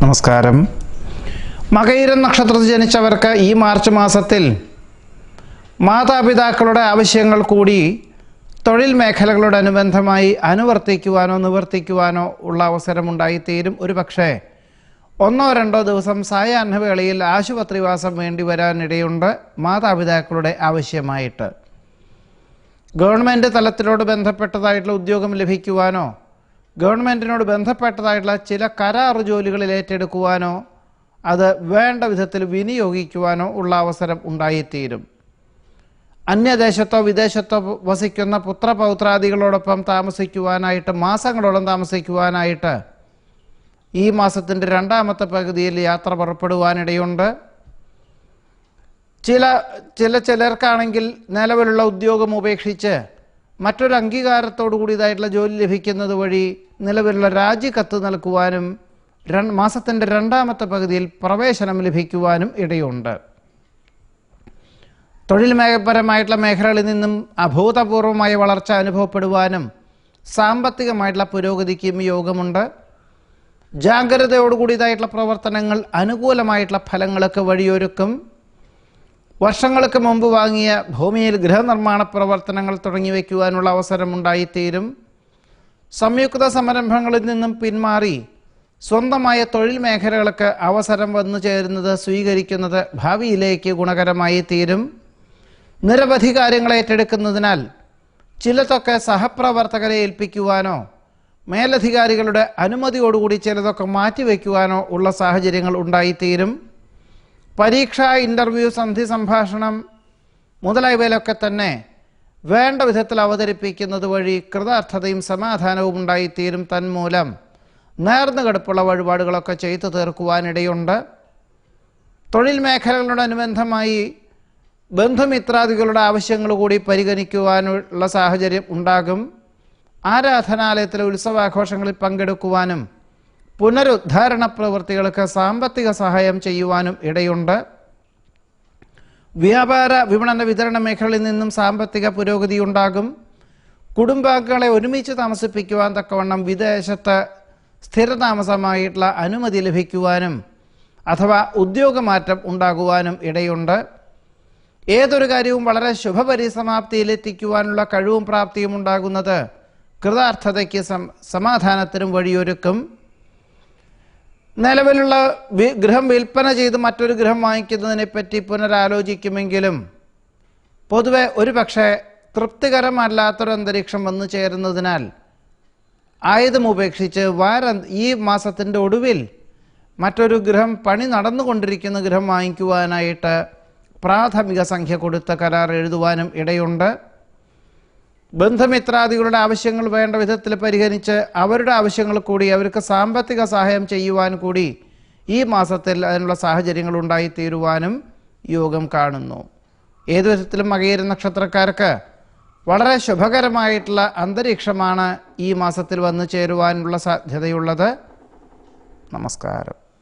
നമസ്കാരം. മകയിരം നക്ഷത്രത്തിൽ ജനിച്ചവർക്ക് ഈ മാർച്ച് മാസത്തിൽ മാതാപിതാക്കളുടെ ആവശ്യങ്ങൾ കൂടി തൊഴിൽ മേഖലകളോടനുബന്ധമായി അനുവർത്തിക്കുവാനോ നിവർത്തിക്കുവാനോ ഉള്ള അവസരമുണ്ടായിത്തീരും. ഒരു പക്ഷേ 1-2 ദിവസം സായാഹ്നവേളയിൽ ആശുപത്രിവാസം വേണ്ടി വരാനിടയുണ്ട്. മാതാപിതാക്കളുടെ ആവശ്യമായിട്ട് ഗവൺമെൻറ് തലത്തിലോട് ബന്ധപ്പെട്ടതായിട്ടുള്ള ഉദ്യോഗം ലഭിക്കുവാനോ ഗവൺമെൻറ്റിനോട് ബന്ധപ്പെട്ടതായിട്ടുള്ള ചില കരാർ ജോലികളിൽ ഏറ്റെടുക്കുവാനോ അത് വേണ്ട വിധത്തിൽ വിനിയോഗിക്കുവാനോ ഉള്ള അവസരം ഉണ്ടായിത്തീരും. അന്യദേശത്തോ വിദേശത്തോ വസിക്കുന്ന പുത്രപൗത്രാദികളോടൊപ്പം താമസിക്കുവാനായിട്ട് മാസങ്ങളോളം താമസിക്കുവാനായിട്ട് ഈ മാസത്തിൻ്റെ 2ാമത്തെ പകുതിയിൽ യാത്ര പുറപ്പെടുവാനിടയുണ്ട്. ചിലർക്കാണെങ്കിൽ നിലവിലുള്ള ഉദ്യോഗം ഉപേക്ഷിച്ച് മറ്റൊരു അംഗീകാരത്തോടു കൂടിയതായിട്ടുള്ള ജോലി ലഭിക്കുന്നത് വഴി നിലവിലുള്ള രാജിക്കത്ത് നൽകുവാനും മാസത്തിൻ്റെ 2ാമത്തെ പകുതിയിൽ പ്രവേശനം ലഭിക്കുവാനും ഇടയുണ്ട്. തൊഴിൽ പരമായിട്ടുള്ള മേഖലകളിൽ നിന്നും അഭൂതപൂർവമായ വളർച്ച അനുഭവപ്പെടുവാനും സാമ്പത്തികമായിട്ടുള്ള പുരോഗതിക്കും യോഗമുണ്ട്. ജാഗ്രതയോടുകൂടിയതായിട്ടുള്ള പ്രവർത്തനങ്ങൾ അനുകൂലമായിട്ടുള്ള ഫലങ്ങൾക്ക് വഴിയൊരുക്കും. വർഷങ്ങൾക്ക് മുമ്പ് വാങ്ങിയ ഭൂമിയിൽ ഗൃഹനിർമ്മാണ പ്രവർത്തനങ്ങൾ തുടങ്ങി വയ്ക്കുവാനുള്ള അവസരമുണ്ടായിത്തീരും. സംയുക്ത സംരംഭങ്ങളിൽ നിന്നും പിന്മാറി സ്വന്തമായ തൊഴിൽ മേഖലകൾക്ക് അവസരം വന്നു ചേരുന്നത് സ്വീകരിക്കുന്നത് ഭാവിയിലേക്ക് ഗുണകരമായി തീരും. നിരവധി കാര്യങ്ങൾ ഏറ്റെടുക്കുന്നതിനാൽ ചിലതൊക്കെ സഹപ്രവർത്തകരെ ഏൽപ്പിക്കുവാനോ മേലധികാരികളുടെ അനുമതിയോടുകൂടി ചിലതൊക്കെ മാറ്റിവെക്കുവാനോ ഉള്ള സാഹചര്യങ്ങൾ ഉണ്ടായിത്തീരും. പരീക്ഷ, ഇൻ്റർവ്യൂ, സന്ധി സംഭാഷണം മുതലായവയിലൊക്കെ തന്നെ വേണ്ട വിധത്തിൽ അവതരിപ്പിക്കുന്നത് വഴി കൃതാർത്ഥതയും സമാധാനവും ഉണ്ടായിത്തീരും. തന്മൂലം നേർന്നുകിടപ്പുള്ള വഴിപാടുകളൊക്കെ ചെയ്തു തീർക്കുവാനിടയുണ്ട്. തൊഴിൽ മേഖലകളോടനുബന്ധമായി ബന്ധുമിത്രാദികളുടെ ആവശ്യങ്ങൾ കൂടി പരിഗണിക്കുവാനുള്ള സാഹചര്യം ഉണ്ടാകും. ആരാധനാലയത്തിലെ ഉത്സവാഘോഷങ്ങളിൽ പങ്കെടുക്കുവാനും പുനരുദ്ധാരണ പ്രവൃത്തികൾക്ക് സാമ്പത്തിക സഹായം ചെയ്യുവാനും ഇടയുണ്ട്. വ്യാപാര, വിപണന, വിതരണ മേഖലകളിൽ നിന്നും സാമ്പത്തിക പുരോഗതി ഉണ്ടാകും. കുടുംബാംഗങ്ങളെ ഒരുമിച്ച് താമസിപ്പിക്കുവാൻ തക്കവണ്ണം വിദേശത്ത് സ്ഥിരതാമസമായിട്ടുള്ള അനുമതി ലഭിക്കുവാനും അഥവാ ഉദ്യോഗമാറ്റം ഉണ്ടാകുവാനും ഇടയുണ്ട്. ഏതൊരു കാര്യവും വളരെ ശുഭപരിസമാപ്തിയിലെത്തിക്കുവാനുള്ള കഴിവും പ്രാപ്തിയും ഉണ്ടാകുന്നത് കൃതാർത്ഥതയ്ക്ക് സമാധാനത്തിനും വഴിയൊരുക്കും. നിലവിലുള്ള ഗൃഹം വിൽപ്പന ചെയ്ത് മറ്റൊരു ഗൃഹം വാങ്ങിക്കുന്നതിനെപ്പറ്റി പുനരാലോചിക്കുമെങ്കിലും പൊതുവെ ഒരു പക്ഷേ തൃപ്തികരമല്ലാത്തൊരു അന്തരീക്ഷം വന്നു ചേരുന്നതിനാൽ ആയുധം ഉപേക്ഷിച്ച് ഈ മാസത്തിൻ്റെ ഒടുവിൽ മറ്റൊരു ഗൃഹം പണി നടന്നുകൊണ്ടിരിക്കുന്ന ഗൃഹം വാങ്ങിക്കുവാനായിട്ട് പ്രാഥമിക സംഖ്യ കൊടുത്ത കരാർ എഴുതുവാനും ഇടയുണ്ട്. ബന്ധുമിത്രാദികളുടെ ആവശ്യങ്ങൾ വേണ്ട വിധത്തിൽ പരിഗണിച്ച് അവരുടെ ആവശ്യങ്ങൾ കൂടി അവർക്ക് സാമ്പത്തിക സഹായം ചെയ്യുവാൻ കൂടി ഈ മാസത്തിൽ അതിനുള്ള സാഹചര്യങ്ങൾ ഉണ്ടായിത്തീരുവാനും യോഗം കാണുന്നു. ഏതു വിധത്തിലും മകയിരം നക്ഷത്രക്കാർക്ക് വളരെ ശുഭകരമായിട്ടുള്ള അന്തരീക്ഷമാണ് ഈ മാസത്തിൽ വന്നു ചേരുവാനുള്ള സാധ്യതയുള്ളത്. നമസ്കാരം.